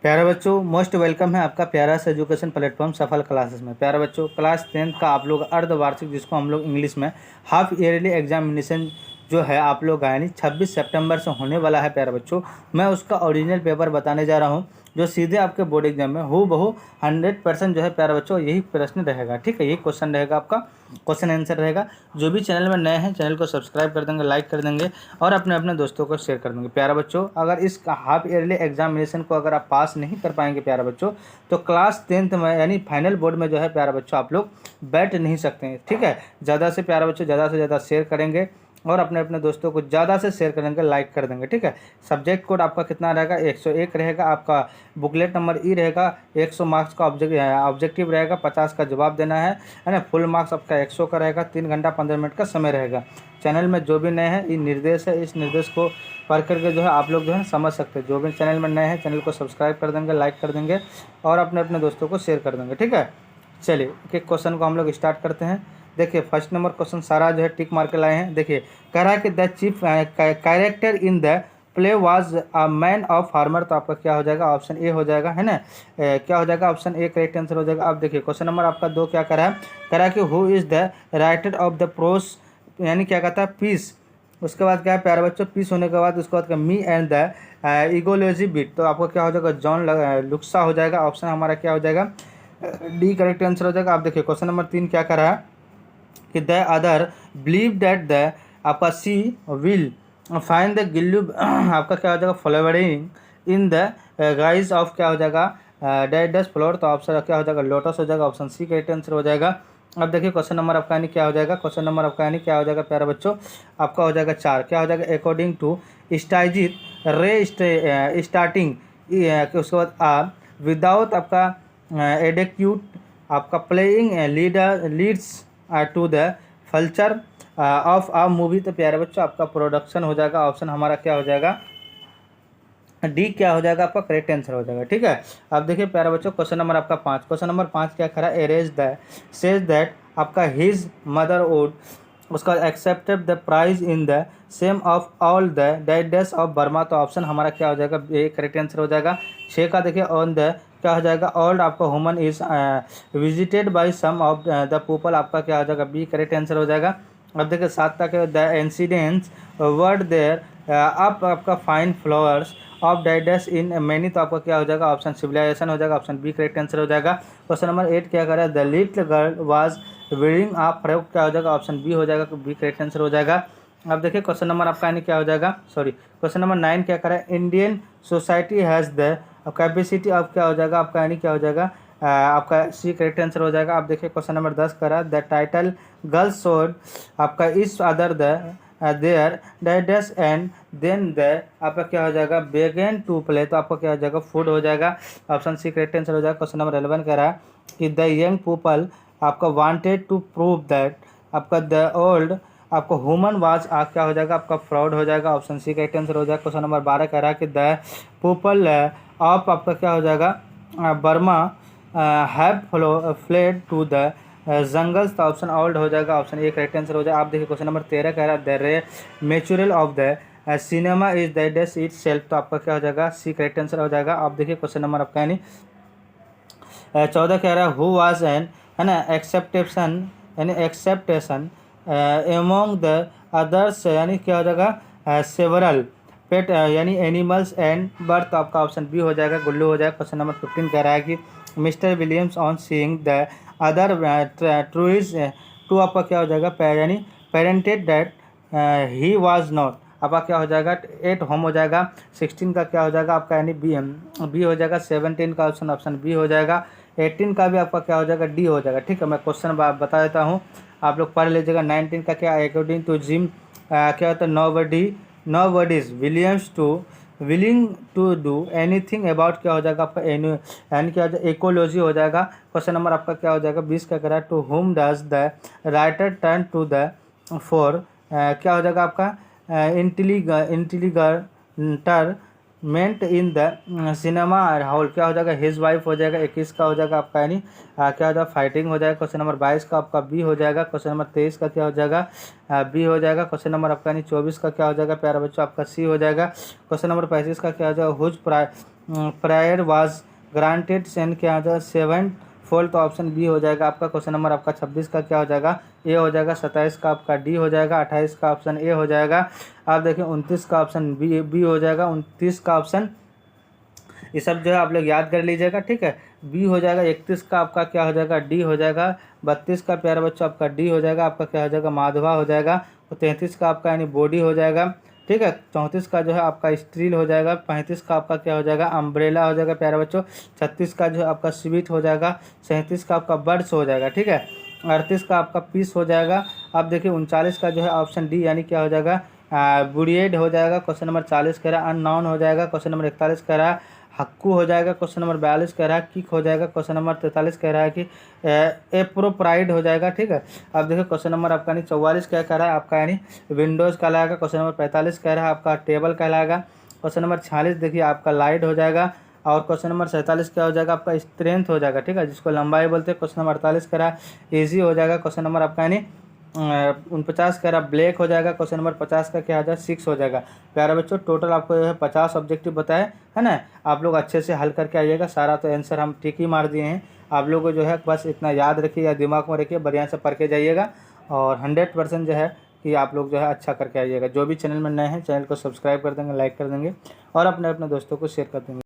प्यारे बच्चों, most welcome है आपका प्यारा सा एजुकेशन प्लेटफॉर्म सफल क्लासेस में। प्यारे बच्चों, क्लास 10th का आप लोग अर्धवार्षिक, जिसको हम लोग इंग्लिश में हाफ ईयरली एग्जामिनेशन जो है आप लोग यानी 26 सितंबर से होने वाला है। प्यारे बच्चों, मैं उसका ओरिजिनल पेपर बताने जा रहा हूं, जो सीधे आपके बोर्ड एग्जाम में हूबहू 100% जो है प्यारे बच्चों यही प्रश्न रहेगा। ठीक है, यही क्वेश्चन रहेगा, आपका क्वेश्चन आंसर रहेगा। जो भी चैनल में नए हैं, चैनल को सब्सक्राइब कर देंगे, लाइक कर देंगे और अपने अपने दोस्तों को शेयर कर देंगे। प्यारे बच्चों, अगर इस हाफ ईयरली एग्जामिनेशन को अगर आप पास नहीं कर पाएंगे प्यारे बच्चों, तो क्लास 10th में यानी फाइनल बोर्ड में जो है प्यारे बच्चों आप लोग बैठ नहीं सकते हैं। ठीक है, ज़्यादा से प्यारे बच्चों ज़्यादा से ज़्यादा शेयर करेंगे और अपने अपने दोस्तों को ज़्यादा से शेयर करेंगे, लाइक कर देंगे। ठीक है, सब्जेक्ट कोड आपका कितना रहेगा? 101 रहेगा। आपका बुकलेट नंबर ई रहेगा। 100 मार्क्स का ऑब्जेक्टिव रहेगा, 50 का जवाब देना है ना। फुल मार्क्स आपका 100 का रहेगा। 3 घंटा 15 मिनट का समय रहेगा। चैनल में जो भी नए हैं, ये निर्देश है, इस निर्देश को पढ़ करके जो है आप लोग जो है समझ सकते हैं। जो भी चैनल में नए हैं, चैनल को सब्सक्राइब कर देंगे, लाइक कर देंगे और अपने अपने दोस्तों को शेयर कर देंगे। ठीक है, चलिए एक क्वेश्चन को हम लोग स्टार्ट करते हैं। देखिए, फर्स्ट नंबर क्वेश्चन सारा जो है टिक मार के लाए हैं। देखिए, कह रहा है कि the chief character in the play was a man of farmer. तो आपका क्या हो जाएगा? ऑप्शन ए हो जाएगा, है ना। क्या हो जाएगा? ऑप्शन ए करेक्ट आंसर हो जाएगा। अब देखिए क्वेश्चन नंबर आपका 2 क्या कह रहा है? कह रहा है कि who is the writer of the pros, यानी क्या कहता है? पीस। उसके बाद क्या है प्यारे बच्चों? पीस होने के बाद उसके बाद मी एंड द इगोलॉजी बिट। तो आपका क्या हो जाएगा? जॉन लुक्सा हो जाएगा। ऑप्शन हमारा क्या हो जाएगा? डी करेक्ट आंसर हो जाएगा। आप देखिए क्वेश्चन नंबर 3 क्या कर रहा है कि the other believe that the आपका सी विल फाइंड द गिल्लू आपका क्या हो जाएगा? Flowering in the guys of क्या हो जाएगा? डेडस फ्लोर। तो ऑप्शन क्या हो जाएगा? लोटस हो जाएगा। ऑप्शन सी करेक्ट आंसर हो जाएगा। अब देखिए क्वेश्चन नंबर आपका यानी क्या हो जाएगा? क्वेश्चन नंबर आपका यानी क्या हो जाएगा प्यारे बच्चों? आपका हो जाएगा 4। क्या हो जाएगा? अकॉर्डिंग टू स्टाइजित रे स्टार्टिंग उसके बाद विदाउट आपका एडेक्यूट आपका playing leads to the failure of a movie. तो प्यारे बच्चों आपका प्रोडक्शन हो जाएगा। ऑप्शन हमारा क्या हो जाएगा? डी क्या हो जाएगा? आपका करेक्ट आंसर हो जाएगा। ठीक है, अब देखिए प्यारे बच्चों क्वेश्चन नंबर आपका 5। क्वेश्चन नंबर 5 क्या खड़ा? एरेज द सेज दैट आपका हिज मदर वुड उसका accepted the prize in the same of all the deads of Burma. तो ऑप्शन हमारा क्या हो जाएगा? ये करेक्ट आंसर हो जाएगा। 6 का देखिए ऑन द क्या हो जाएगा? ऑल्ड आपका human is visited by some of the people. आपका क्या हो जाएगा? बी करेक्ट आंसर हो जाएगा। अब देखिए 7 तक the incidents word there up आपका fine flowers of dyads in many. तो आपका क्या हो जाएगा? ऑप्शन सिविलाइजेशन हो जाएगा। ऑप्शन बी करेक्ट आंसर हो जाएगा। क्वेश्चन नंबर 8 क्या कर रहा है? The little girl was wearing a frock. क्या हो जाएगा? ऑप्शन बी हो जाएगा। बी करेक्ट आंसर हो जाएगा। अब देखिए क्वेश्चन नंबर आपका यानी क्या हो जाएगा? सॉरी, क्वेश्चन नंबर 9 क्या कर रहा है? Indian society has the capacity of क्या हो जाएगा? आपका यानी क्या हो जाएगा? आपका सी करेक्ट आंसर हो जाएगा। आप देखिए क्वेश्चन नंबर 10 करा द टाइटल गर्ल्स शोड आपका इस other the their dads and then the आपका क्या हो जाएगा? बेगन टू प्ले। तो आपका क्या हो जाएगा? फूड हो जाएगा। ऑप्शन सी करेक्ट आंसर हो जाएगा। क्वेश्चन नंबर 11 कह रहा है कि द यंग पीपल आपका वांटेड टू प्रूव दैट आपका द ओल्ड आपको ह्यूमन वाज क्या हो जाएगा? आपका फ्रॉड हो जाएगा। ऑप्शन सी करेक्ट आंसर हो जाएगा। क्वेश्चन नंबर 12 कह रहा है कि द पीपल ऑफ आपका क्या हो जाएगा? Burma have fled to the jungles. तो ऑप्शन ओल्ड हो जाएगा। ऑप्शन ए करेक्ट आंसर हो जाएगा। आप देखिए क्वेश्चन नंबर 13 कह रहा है the ray natural of the cinema is the days itself. तो आपका क्या हो जाएगा? सी करेक्ट आंसर हो जाएगा। आप देखिए क्वेश्चन नंबर आपका यानी 14 कह रहा है हु वाज एन है ना एक्सेप्टेशन यानी एक्सेप्टेशन एमोंग द अदर्स, यानी क्या हो जाएगा? सेवरल पेट यानी एनिमल्स एंड बर्थ। तो आपका ऑप्शन बी हो जाएगा, गुल्लू हो जाएगा। क्वेश्चन नंबर 15 कह रहा है कि mister Williams on seeing the other truths to आपका क्या हो जाएगा? यानी parented that he was not. आपका क्या हो जाएगा? 8 होम हो जाएगा। 16 का क्या हो जाएगा? आपका यानी बी हो जाएगा। 17 का ऑप्शन बी हो जाएगा। 18 का भी आपका क्या हो जाएगा? डी हो जाएगा। ठीक है, मैं क्वेश्चन बता देता हूँ, आप लोग पढ़ लीजिएगा। 19 का क्या? अकॉर्डिंग टू जिम क्या होता है? Nobody's willing to do anything about क्या हो जाएगा? आपका यानी क्या हो जाएगा? इकोलॉजी हो जाएगा। क्वेश्चन नंबर आपका क्या हो जाएगा? 20 का करा to whom does the writer turn to the for क्या हो जाएगा? आपका entertainment in the cinema hall. क्या हो जाएगा? हिज वाइफ हो जाएगा। 21 का हो जाएगा आपका यानी क्या हो जाएगा? फाइटिंग हो जाएगा। क्वेश्चन नंबर 22 का आपका बी हो जाएगा। क्वेश्चन नंबर 23 का क्या हो जाएगा? बी हो जाएगा। क्वेश्चन नंबर आपका यानी 24 का क्या हो जाएगा प्यारा बच्चों? आपका सी हो जाएगा। क्वेश्चन नंबर 25 का क्या हो जाएगा? Whose prayer was granted send क्या हो जाएगा 7 फोल्ड, तो ऑप्शन बी हो जाएगा आपका। क्वेश्चन नंबर आपका 26 का क्या हो जाएगा, ए हो जाएगा। 27 का आपका डी हो जाएगा। 28 का ऑप्शन ए हो जाएगा। आप देखिए 29 का ऑप्शन बी हो जाएगा। 29 का ऑप्शन, ये सब जो है आप लोग याद कर लीजिएगा, ठीक है। बी हो जाएगा। 31 का आपका क्या हो जाएगा, डी हो जाएगा। 32 का प्यारे बच्चों आपका डी हो जाएगा, आपका क्या हो जाएगा, माधवा हो जाएगा। तो 33 का आपका यानी बॉडी हो जाएगा, ठीक है। 34 का जो है आपका स्टील हो जाएगा। 35 का आपका क्या हो जाएगा, अम्ब्रेला हो जाएगा प्यारे बच्चों। 36 का जो है आपका स्वीट हो जाएगा। 37 का आपका बर्ड्स हो जाएगा, ठीक है। 38 का आपका पीस हो जाएगा। आप देखिए 39 का जो है ऑप्शन डी यानी क्या हो जाएगा, बुरिएड हो जाएगा। क्वेश्चन नंबर 40 कह रहा है अननाउन हो जाएगा। क्वेश्चन नंबर 41 कह रहा है हक्कू हो जाएगा। क्वेश्चन नंबर 42 कह रहा है किक हो जाएगा। क्वेश्चन नंबर 43 कह रहा है कि एप्रोप्राइड हो जाएगा, ठीक है। अब देखिए क्वेश्चन नंबर आपका यानी 44 क्या कह रहा है आपका यानी विंडोज़ कहलाएगा। क्वेश्चन नंबर 45 कह रहा है आपका टेबल कहलाएगा। क्वेश्चन नंबर 46 देखिए आपका लाइट हो जाएगा। और क्वेश्चन नंबर 47 क्या हो जाएगा आपका स्ट्रेंथ हो जाएगा, ठीक है, जिसको लंबाई बोलते हैं। क्वेश्चन नंबर 48 कह रहा है ईजी हो जाएगा। क्वेश्चन नंबर आपका यानी 49 कह रहा ब्लैक हो जाएगा। क्वेश्चन नंबर 50 का क्या हो जाएगा 6 हो जाएगा। प्यारे बच्चों टोटल आपको जो है 50 ऑब्जेक्टिव बताए है ना। आप लोग अच्छे से हल करके आइएगा। सारा तो आंसर हम ठीक ही मार दिए हैं। आप लोगों को जो है बस इतना याद रखिए या दिमाग में रखिए, बढ़िया से पढ़ के जाइएगा और 100% जो है कि आप लोग जो है अच्छा करके आइएगा। जो भी चैनल में नए हैं चैनल को सब्सक्राइब कर देंगे, लाइक कर देंगे और अपने अपने दोस्तों को शेयर कर देंगे।